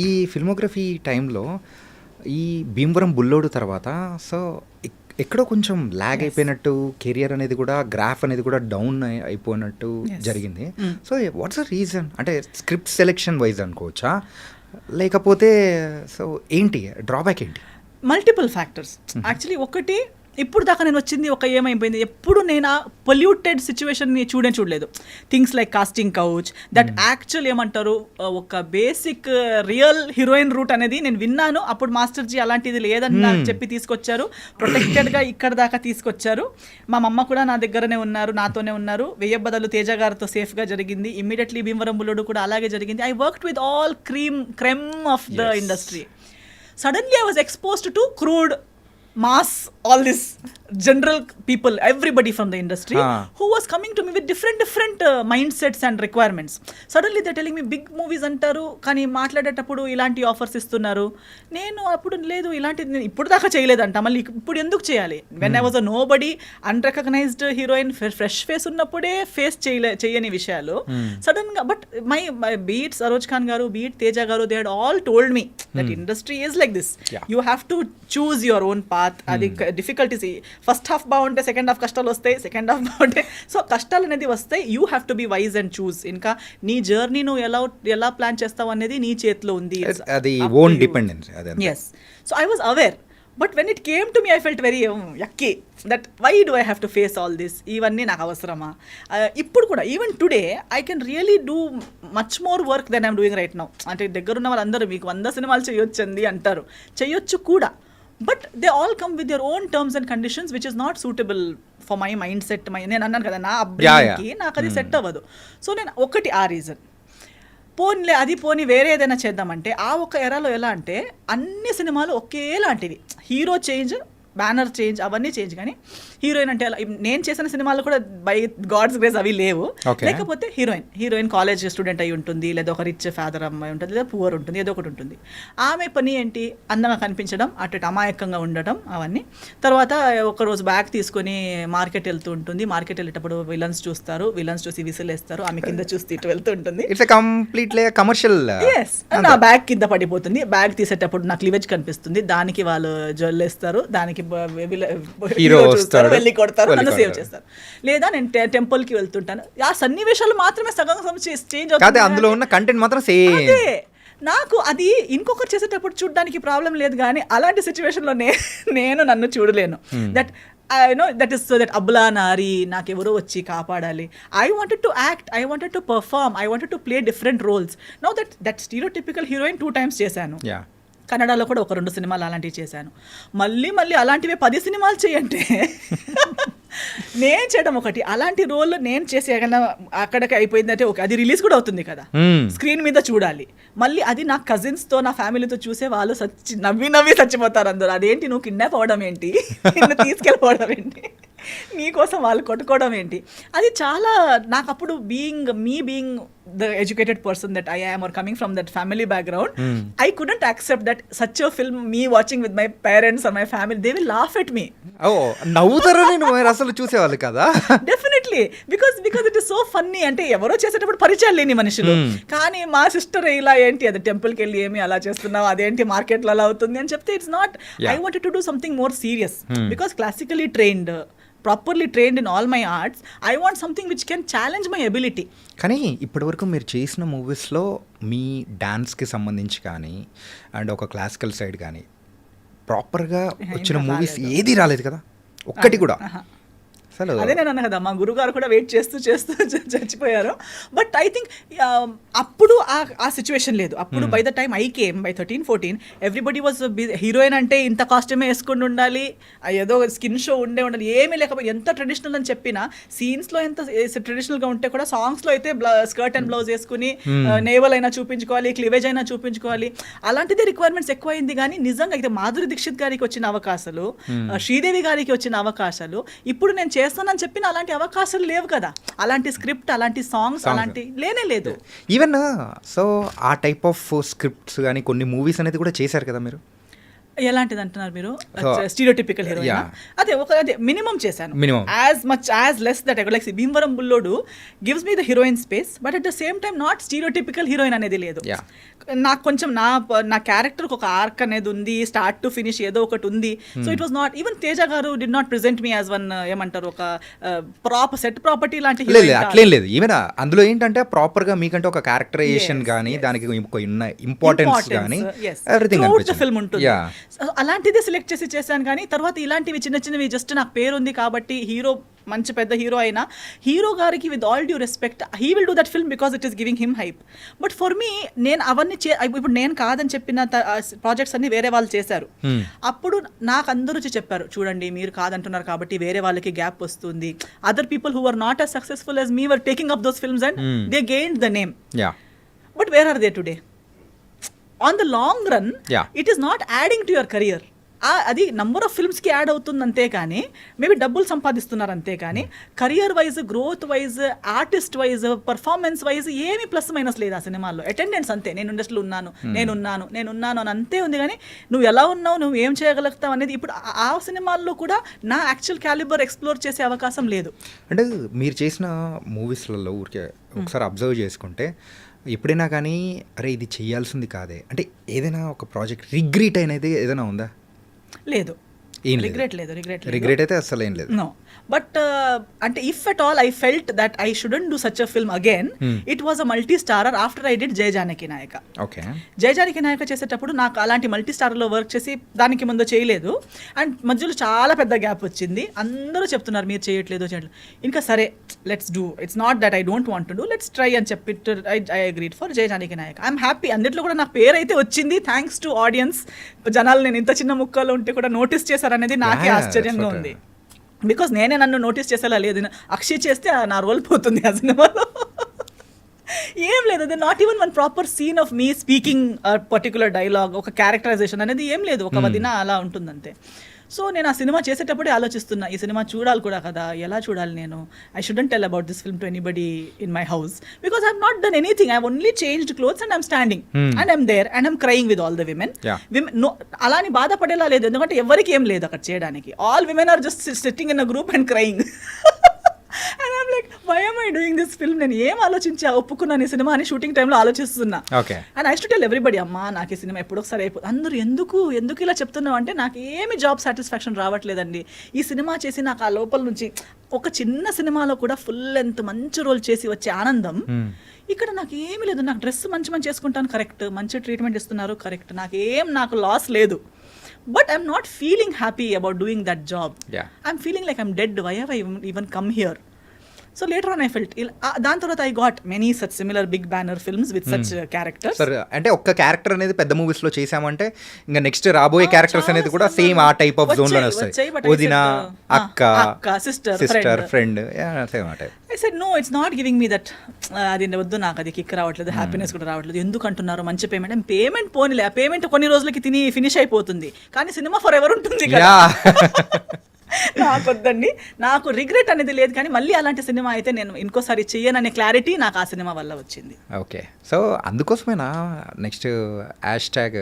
ఈ ఫిల్మోగ్రఫీ టైంలో ఈ 'భీమవరం బుల్లోడు' తర్వాత సో ఎక్కడో కొంచెం లాగ్ Yes. అయిపోయినట్టు కెరియర్ అనేది కూడా గ్రాఫ్ అనేది కూడా డౌన్ అయిపోయినట్టు Yes. జరిగింది. So what's the reason? అంటే స్క్రిప్ట్ సెలెక్షన్ వైజ్ అనుకోవచ్చా? లేకపోతే సో ఏంటి డ్రాబ్యాక్ ఏంటి? Multiple factors actually. ఒకటి, ఇప్పుడు దాకా నేను వచ్చింది ఒక ఏమైపోయింది, ఎప్పుడు నేను ఆ పొల్యూటెడ్ సిచ్యువేషన్ని చూడలేదు. Things like casting couch, that actual ఏమంటారు, ఒక బేసిక్ రియల్ హీరోయిన్ రూట్ అనేది నేను విన్నాను. అప్పుడు మాస్టర్జీ అలాంటిది లేదని నాకు చెప్పి తీసుకొచ్చారు, ప్రొటెక్టెడ్గా ఇక్కడ దాకా తీసుకొచ్చారు. మా మమ్మ కూడా నా దగ్గరనే ఉన్నారు, నాతోనే ఉన్నారు. వెయ్యబ్బదలు తేజ గారితో సేఫ్గా జరిగింది. ఇమ్మీడియట్లీ భీమవరం బుల్లుడు కూడా అలాగే జరిగింది. I worked with all cream of the industry. Suddenly I was exposed to crude, mass, all this general people, everybody from the industry who was coming to me with different mindsets and requirements. Suddenly they're telling me big movies అంటారు, కానీ మాట్లాడేటప్పుడు ఇలాంటి offers ఇస్తున్నారు. నేను అప్పుడు లేదు, ఇలాంటిది నేను ఇప్పుడు దాకా చేయలేదంట, మళ్ళీ ఇప్పుడు ఎందుకు చేయాలి? When I was a nobody, unrecognised heroine, fresh face ఉన్నప్పుడే ఫేస్ చేయని విషయాలు సడన్గా. But my beat Saroj Khan garu, beat Teja garu, they had all told me that industry is like this, you have to choose your own path. అది difficulties, first half బాగుంటే second half కష్టాలు వస్తాయి, second half బాగుంటే so కష్టాలు అనేది వస్తాయి. You have to be wise and choose. ఇంకా నీ జర్నీ నువ్వు ఎలా ప్లాన్ చేస్తావు అనేది నీ చేతిలో ఉంది. అది own dependence. Yes, so I was aware. But when it came to me I felt very yucky that why do I have to face all this? ఇవన్నీ నాకు అవసరమా? ఇప్పుడు కూడా even today I can really do much more work then I'm doing right now. అంటే దగ్గరున్న వాళ్ళందరూ మీకు 100 సినిమాలు చేయొచ్చండి అంటారు, చేయొచ్చు కూడా. But they all come with your own terms and conditions which is not suitable for my mind set. నేను అన్నాను కదా, నా అబ్బాయికి నాకు అది సెట్ అవ్వదు. సో నేను ఒకటి ఆ రీజన్. పోనీ వేరే ఏదైనా చేద్దామంటే ఆ ఒక ఎరాలో ఎలా అంటే అన్ని సినిమాలు ఒకేలాంటివి, హీరో చేంజ్, బ్యానర్ చేంజ్, అవన్నీ చేంజ్, కానీ హీరోయిన్ అంటే నేను చేసిన సినిమాలు కూడా బై గాడ్స్ గ్రేస్ అవి లేవు. లేకపోతే హీరోయిన్ కాలేజ్ స్టూడెంట్ అయి ఉంటుంది, లేదా ఒక రిచ్ ఫాదర్ అమ్మాయి ఉంటుంది, లేదా పువర్ ఉంటుంది, ఏదో ఒకటి ఉంటుంది. ఆమె పని ఏంటి? అందంగా కనిపించడం, అటు అమాయకంగా ఉండటం, అవన్నీ. తర్వాత ఒకరోజు బ్యాగ్ తీసుకొని మార్కెట్ వెళ్తూ ఉంటుంది. మార్కెట్ వెళ్ళేటప్పుడు విలన్స్ చూస్తారు, విలన్స్ చూసి విసిలేస్తారు, ఆమె కింద చూసి ఇటు వెళ్తూ ఉంటుంది. It's completely commercial. ఎస్, నా బ్యాగ్ కింద పడిపోతుంది. బ్యాగ్ తీసేటప్పుడు నాకు క్లీవేజ్ కనిపిస్తుంది, దానికి వాళ్ళు జల్లేస్తారు, దానికి హీరో చూస్తారు, వెళ్ళి కొడతారు, నన్ను సేవ్ చేస్తారు. లేదా నేను టెంపుల్కి వెళ్తుంటాను, ఆ సన్నివేశాలు మాత్రమే సగం చేంజ్ అవుతుంది, అందులో ఉన్న కంటెంట్ మాత్రం సేమ్. నాకు అది ఇంకొకరు చేసేటప్పుడు చూడడానికి ప్రాబ్లం లేదు, కానీ అలాంటి సిచ్యువేషన్లో నేను నన్ను చూడలేను. That I know that is so that అబ్లా నారి నాకు ఎవరో వచ్చి కాపాడాలి. I wanted to act, I wanted to perform, I wanted to play different roles. Now that stereotypical heroine 2 times చేశాను. కన్నడలో కూడా ఒక 2 సినిమాలు అలాంటివి చేశాను. మళ్ళీ అలాంటివే 10 సినిమాలు చేయంటే నేను చేయడం ఒకటి, అలాంటి రోల్ నేను చేసి అక్కడికి అయిపోయిందంటే ఓకే, అది రిలీజ్ కూడా అవుతుంది కదా, స్క్రీన్ మీద చూడాలి. మళ్ళీ అది నా కజిన్స్తో, నా ఫ్యామిలీతో చూసే వాళ్ళు నవ్వి చచ్చిపోతారు అందరూ. అదేంటి నువ్వు కిడ్నాప్ అవ్వడం ఏంటి, నిన్ను తీసుకెళ్ళిపోవడం ఏంటి, నీకోసం వాళ్ళు కొట్టుకోవడం ఏంటి? అది చాలా నాకు అప్పుడు being the educated person that I am, or coming from that family background, I couldn't accept that such a film, me watching with my parents or my family, they will laugh at me. నవ్వుతారని నువ్వు అసలు చూసేవాళ్ళు కదా? Definitely, because it is so funny. అంటే ఎవరో చేసేటప్పుడు పరిచయాలు లేని మనుషులు, కానీ మా సిస్టర్ ఇలా ఏంటి, అది టెంపుల్కి వెళ్ళి ఏమి అలా చేస్తున్నావు, అదేంటి మార్కెట్లో అలా అవుతుంది అని చెప్తే it's not. I wanted to do something more serious because classically trained, properly trained in all my arts, I want something which can challenge my ability. కానీ ఇప్పటివరకు మీరు చేసిన మూవీస్లో మీ డాన్స్కి సంబంధించి కానీ అండ్ ఒక క్లాసికల్ సైడ్ కానీ ప్రాపర్గా వచ్చిన మూవీస్ ఏది రాలేదు కదా, ఒక్కటి కూడా. అదే నేను అన్నా కదా, మా గురుగారు కూడా వెయిట్ చేస్తూ చచ్చిపోయారు. బట్ ఐ థింక్ అప్పుడు ఆ సిచ్యువేషన్ లేదు. అప్పుడు by the time I came by 13-14 everybody was heroine అంటే ఇంత కాస్ట్యూమే వేసుకుని ఉండాలి, ఏదో స్కిన్ షో ఉండాలి, ఏమీ లేకపోతే ఎంత ట్రెడిషనల్ అని చెప్పినా సీన్స్లో ఎంత ట్రెడిషనల్గా ఉంటే కూడా సాంగ్స్లో అయితే స్కర్ట్ అండ్ బ్లౌజ్ వేసుకుని నేవల్ అయినా చూపించుకోవాలి, క్లివేజ్ అయినా చూపించుకోవాలి, అలాంటిదే రిక్వైర్మెంట్స్ ఎక్కువైంది. కానీ నిజంగా అయితే మాధురి దీక్షిత్ గారికి వచ్చిన అవకాశాలు, శ్రీదేవి గారికి వచ్చిన అవకాశాలు, ఇప్పుడు నేను చేస్తానని చెప్పిన అలాంటి అవకాశాలు లేవు కదా. అలాంటి స్క్రిప్ట్, అలాంటి సాంగ్స్ అలాంటి లేనే లేదు. ఈవెన్ సో ఆ టైప్ ఆఫ్ స్క్రిప్ట్స్ కానీ కొన్ని మూవీస్ అనేది కూడా చేశారు కదా మీరు. ఎలాంటిది అంటున్నారు మీరు? So, stereotypical heroine. yeah. అదే మినిమం చేశాను. Minimum. As much as less that I like Bhimavaram Bullodu gives me the heroine space, but at the same time not stereotypical heroine అనేది లేదు. Yeah. నాకు కొంచెం నా క్యారెక్టర్కి ఒక ఆర్క్ అనేది ఉంది, స్టార్ట్ టు ఫినిష్ ఏదో ఒకటి ఉంది. So it was not even Teja garu did not present me as one ఏమంటారు ఒక సెట్ ప్రాపర్టీ లాంటి లేదు లేదు, అట్లేం లేదు. ఈవెన్ అందులో ఏంటంటే ప్రాపర్గా మీకంటే ఒక క్యారెక్టరైజేషన్ కానీ దానికి ఉన్న ఇంపార్టెన్స్ కానీ ఎవ్రీథింగ్ ఫిల్మ్ ఉంటుంది. So, అలాంటిది సెలెక్ట్ చేశాను. కానీ తర్వాత ఇలాంటివి చిన్న చిన్నవి జస్ట్ నాకు పేరు ఉంది కాబట్టి హీరో మంచి పెద్ద హీరో అయినా హీరో గారికి with all due respect he will do that film because it is giving him hype. But for me నేను అవన్నీ ఇప్పుడు నేను కాదని చెప్పిన ప్రాజెక్ట్స్ అన్ని వేరే వాళ్ళు చేశారు. అప్పుడు నాకు అందరూ వచ్చి చెప్పారు, చూడండి మీరు కాదంటున్నారు కాబట్టి వేరే వాళ్ళకి గ్యాప్ వస్తుంది. Other people who are not as successful as me were taking up those films and they gained the name. But where are they today? On the long run, it is not adding to your career. అది number of ఫిల్మ్స్కి add అవుతుంది అంతే కానీ maybe డబ్బులు సంపాదిస్తున్నారు అంతే కానీ career wise, growth wise, artist wise, performance wise ఏమీ plus minus లేదు ఆ సినిమాల్లో. అటెండెన్స్ అంతే, నేను ఇండస్ట్రీలో నేనున్నాను అని అంతే ఉంది. కానీ నువ్వు ఎలా ఉన్నావు, నువ్వు ఏం చేయగలుగుతావు అనేది ఇప్పుడు ఆ సినిమాల్లో కూడా నా యాక్చువల్ క్యాలిబర్ ఎక్స్ప్లోర్ చేసే అవకాశం లేదు. అంటే మీరు చేసిన మూవీస్లలో ఊరికే ఒకసారి అబ్జర్వ్ చేసుకుంటే ఎప్పుడైనా కానీ అరే ఇది చేయాల్సింది కాదే అంటే ఏదైనా ఒక ప్రాజెక్ట్ రిగ్రెట్ అనేది ఏదైనా ఉందా? లేదు, ఏం రిగ్రెట్ లేదు. రిగ్రెట్ అయితే అసలు ఏం లేదు. నో, బట్ అంటే if at all I felt that I shouldn't do such a film again, it was a multi starrer after I did Jaya Janaki Nayaka. Okay, జయ జానకి నాయక చేసేటప్పుడు నాకు అలాంటి మల్టీ స్టారర్లో వర్క్ చేసి దానికి ముందు చేయలేదు. అండ్ మధ్యలో చాలా పెద్ద గ్యాప్ వచ్చింది. అందరూ చెప్తున్నారు మీరు చేయట్లేదు. ఇంకా సరే let's do, it's not that I don't want to do, let's try అని చెప్పి I agreed for Jaya Janaki Nayaka. I'm happy. అన్నిట్లో కూడా నాకు పేరు అయితే వచ్చింది థ్యాంక్స్ టు ఆడియన్స్. జనాలు నేను ఇంత చిన్న ముక్కలో ఉంటే కూడా నోటీస్ చేశారనేది నాకే ఆశ్చర్యంగా ఉంది. బికాస్ నేనే నన్ను నోటీస్ చేసేలా లేదు. అక్షయ్ చేస్తే నా రోల్ పోతుంది ఆ సినిమాలో. ఏం లేదు, అది not even one proper scene of me speaking particular dialogue, ఒక క్యారెక్టరైజేషన్ అనేది ఏం లేదు. ఒక వదిన అలా ఉంటుందంతే. సో నేను ఆ సినిమా చేసేటప్పుడే ఆలోచిస్తున్నా, ఈ సినిమా చూడాలి కూడా కదా, ఎలా చూడాలి నేను. I shouldn't tell about this film to anybody in my house because I have not done anything. I have only changed clothes and I'm standing and I'm there and I'm crying with all the women. అలా అని బాధపడేలా లేదు, ఎందుకంటే ఎవరికి ఏం లేదు అక్కడ చేయడానికి. All women are just sitting in a group and crying. And I'm like why am I doing this film? నేను ఏం ఆలోచించి ఒప్పుకున్నాను ఈ సినిమా అని షూటింగ్ టైంలో ఆలోచిస్తున్నా. And I to tell everybody, అమ్మా నాకు ఈ సినిమా ఎప్పుడు ఒకసారి అయిపోతుంది. అందరూ ఎందుకు ఇలా చెప్తున్నావు అంటే నాకు ఏమి జాబ్ సాటిస్ఫాక్షన్ రావట్లేదండి. ఈ సినిమా చేసి నాకు ఆ లోపల నుంచి ఒక చిన్న సినిమాలో కూడా ఫుల్ లెంత్ మంచి రోల్ చేసి వచ్చే ఆనందం ఇక్కడ నాకు ఏమీ లేదు. నాకు డ్రెస్ మంచి చేసుకుంటాను, కరెక్ట్. మంచి ట్రీట్మెంట్ ఇస్తున్నారు, కరెక్ట్. నాకు లాస్ లేదు. But I'm not feeling happy about doing that job. I'm feeling like I'm dead. Why have I even come here? So later on I felt దాని తర్వాత I got many such similar big banner films with such characters. సరే, అంటే ఒక్క character అనేది పెద్ద movies లో చేసామంటే ఇంకా నెక్స్ట్ రాబోయే క్యారెక్టర్స్ అనేది కూడా సేమ్ ఆ టైప్ ఆఫ్ జోన్ లోనే వస్తాయి. వదిన, అక్క, సిస్టర్, ఫ్రెండ్, సేమ్ ఆ type. I said no, it's not giving me that. అది వద్దు, నాకు అది కిక్ రావట్లేదు, హ్యాపీనెస్ కూడా రావట్లేదు. ఎందుకు అంటున్నారు మంచి పేమెంట్ పోనీలే, ఆ పేమెంట్ కొన్ని రోజులకి తిని ఫినిష్ అయిపోతుంది, కానీ సినిమా ఫర్ ఎవర్ ఉంటుంది కదా. నాకు వద్దండి, నాకు రిగ్రెట్ అనేది లేదు. కానీ మళ్ళీ అలాంటి సినిమా అయితే నేను ఇంకోసారి చెయ్యననే క్లారిటీ నాకు ఆ సినిమా వల్ల వచ్చింది. ఓకే, సో అందుకోసమేనా నెక్స్ట్ హ్యాష్ ట్యాగ్